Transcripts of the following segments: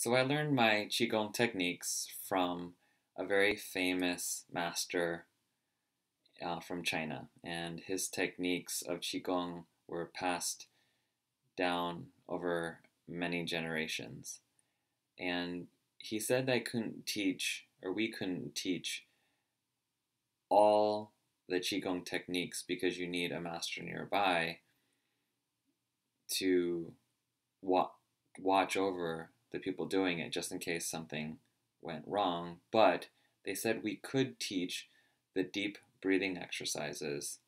So I learned my Qigong techniques from a very famous master from China, and his techniques of Qigong were passed down over many generations. And he said I couldn't teach, or we couldn't teach, all the Qigong techniques because you need a master nearby to watch over the people doing it just in case something went wrong. But they said we could teach the deep breathing exercises,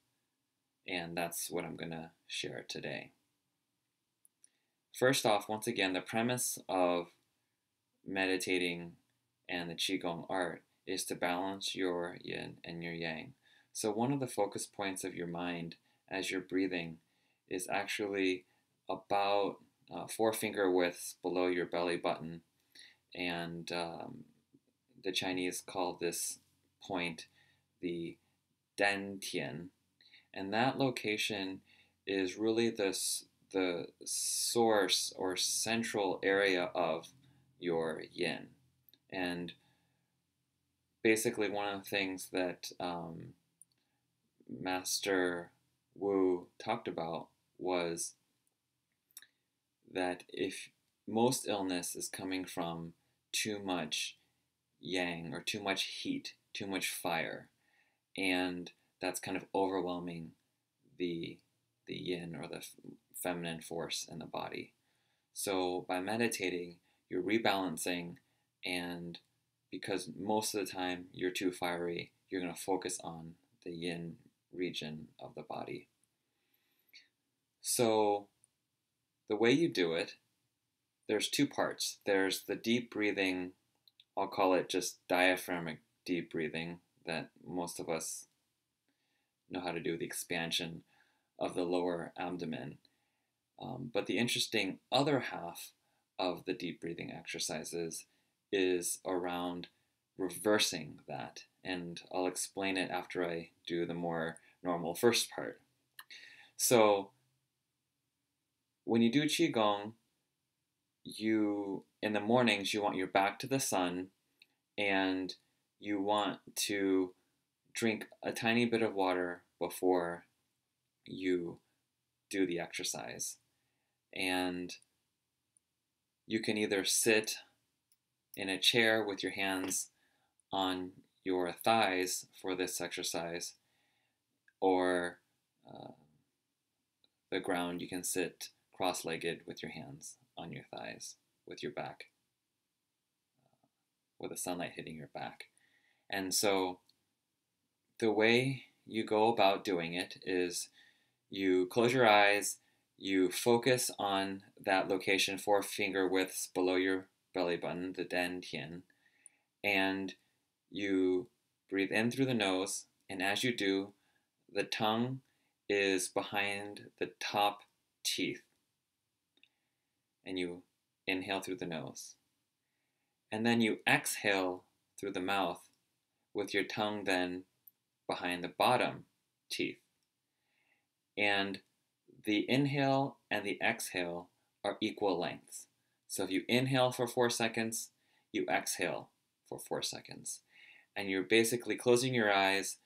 and that's what I'm going to share today. First off, once again, the premise of meditating and the Qigong art is to balance your yin and your yang. So one of the focus points of your mind as you're breathing is actually about 4 finger widths below your belly button, and the Chinese call this point the Tian, and that location is really the source or central area of your yin. And basically, one of the things that Master Wu talked about was that if most illness is coming from too much yang or too much heat, too much fire, and that's kind of overwhelming the yin or the feminine force in the body. So by meditating, you're rebalancing, and because most of the time you're too fiery, you're going to focus on the yin region of the body. So the way you do it, there's 2 parts. There's the deep breathing, I'll call it just diaphragmic deep breathing, that most of us know how to do, the expansion of the lower abdomen. But the interesting other half of the deep breathing exercises is around reversing that. And I'll explain it after I do the more normal first part. So when you do Qigong, in the mornings, you want your back to the sun, and you want to drink a tiny bit of water before you do the exercise. And you can either sit in a chair with your hands on your thighs for this exercise, or the ground. You can sit cross-legged with your hands on your thighs, with your back, with the sunlight hitting your back. And so the way you go about doing it is you close your eyes, you focus on that location 4 finger widths below your belly button, the Tian, and you breathe in through the nose, and as you do, the tongue is behind the top teeth, and you inhale through the nose. And then you exhale through the mouth with your tongue then behind the bottom teeth. And the inhale and the exhale are equal lengths. So if you inhale for 4 seconds, you exhale for 4 seconds. And you're basically closing your eyes,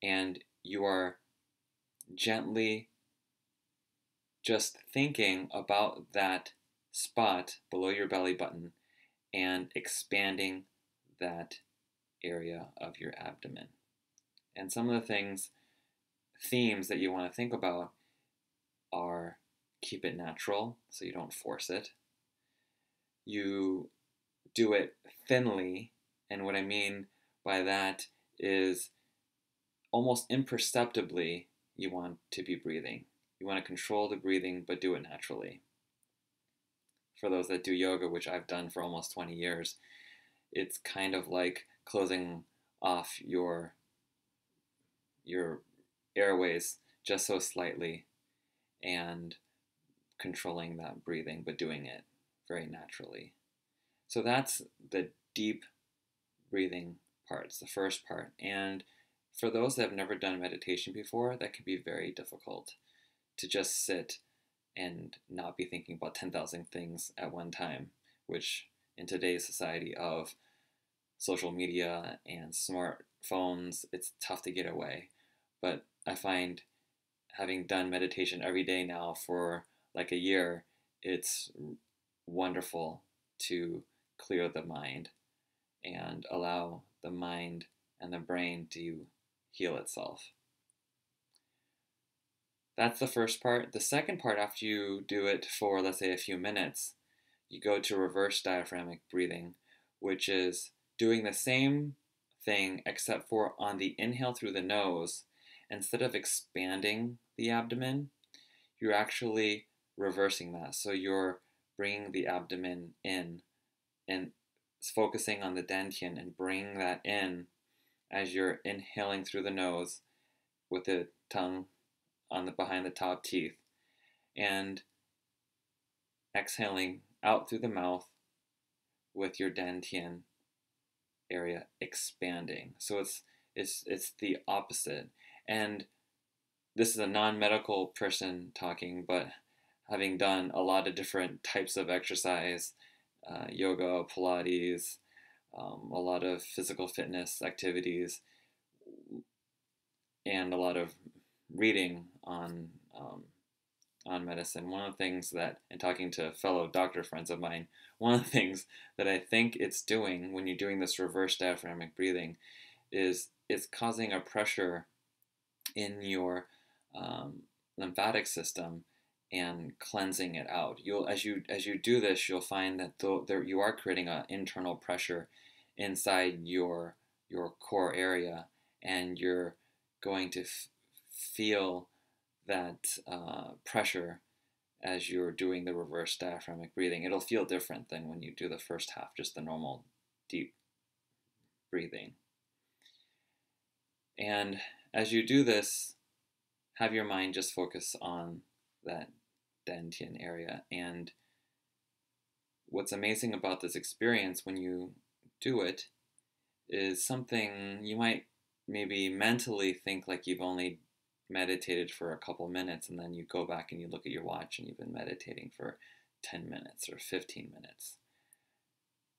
and you are gently just thinking about that spot below your belly button and expanding that area of your abdomen. And some of the themes that you want to think about are: keep it natural so you don't force it. You do it thinly, and what I mean by that is almost imperceptibly you want to be breathing. You want to control the breathing, but do it naturally. For those that do yoga, which I've done for almost 20 years, it's kind of like closing off your airways just so slightly and controlling that breathing, but doing it very naturally. So that's the deep breathing parts, the first part. And for those that have never done meditation before, that can be very difficult to just sit and not be thinking about 10,000 things at one time, which in today's society of social media and smartphones, it's tough to get away. But I find having done meditation every day now for like a year, it's wonderful to clear the mind and allow the mind and the brain to heal itself. That's the first part. The second part, after you do it for, let's say, a few minutes, you go to reverse diaphragmic breathing, which is doing the same thing except for on the inhale through the nose, instead of expanding the abdomen, you're actually reversing that. So you're bringing the abdomen in and focusing on the dantian and bringing that in as you're inhaling through the nose with the tongue on the behind the top teeth, and exhaling out through the mouth with your dantian area expanding. So it's the opposite. And this is a non-medical person talking, but having done a lot of different types of exercise, yoga, Pilates, a lot of physical fitness activities, and a lot of reading on medicine. One of the things that, and talking to fellow doctor friends of mine, one of the things that I think it's doing when you're doing this reverse diaphragmatic breathing is it's causing a pressure in your lymphatic system and cleansing it out. You'll as you do this, you'll find that there you are creating an internal pressure inside your core area, and you're going to feel that pressure as you're doing the reverse diaphragmatic breathing. It'll feel different than when you do the first half, just the normal deep breathing. And as you do this, have your mind just focus on that dantian area. And what's amazing about this experience when you do it is something you might maybe mentally think like you've only meditated for a couple minutes, and then you go back and you look at your watch and you've been meditating for 10 minutes or 15 minutes.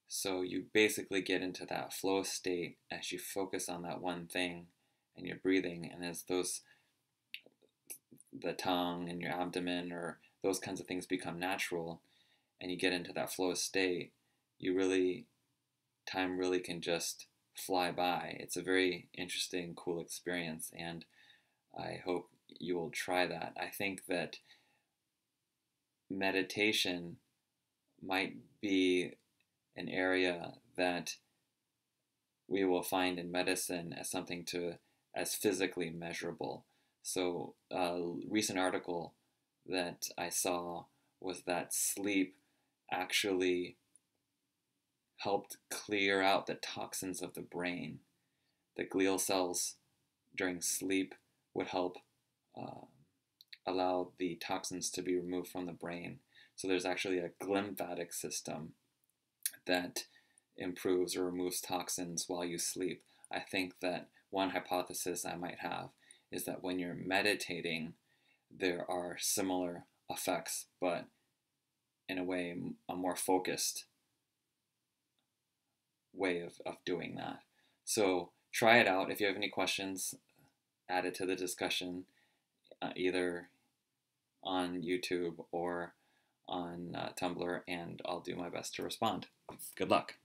So you basically get into that flow state as you focus on that one thing and you're breathing, and as the tongue and your abdomen or those kinds of things become natural and you get into that flow state, time really can just fly by. It's a very interesting, cool experience, and I hope you will try that. I think that meditation might be an area that we will find in medicine as something as physically measurable. So a recent article that I saw was that sleep actually helped clear out the toxins of the brain. The glial cells during sleep would help allow the toxins to be removed from the brain. So there's actually a glymphatic system that improves or removes toxins while you sleep. I think that one hypothesis I might have is that when you're meditating, there are similar effects, but in a way, a more focused way of doing that. So try it out. If you have any questions, add it to the discussion, either on YouTube or on Tumblr, and I'll do my best to respond. Good luck.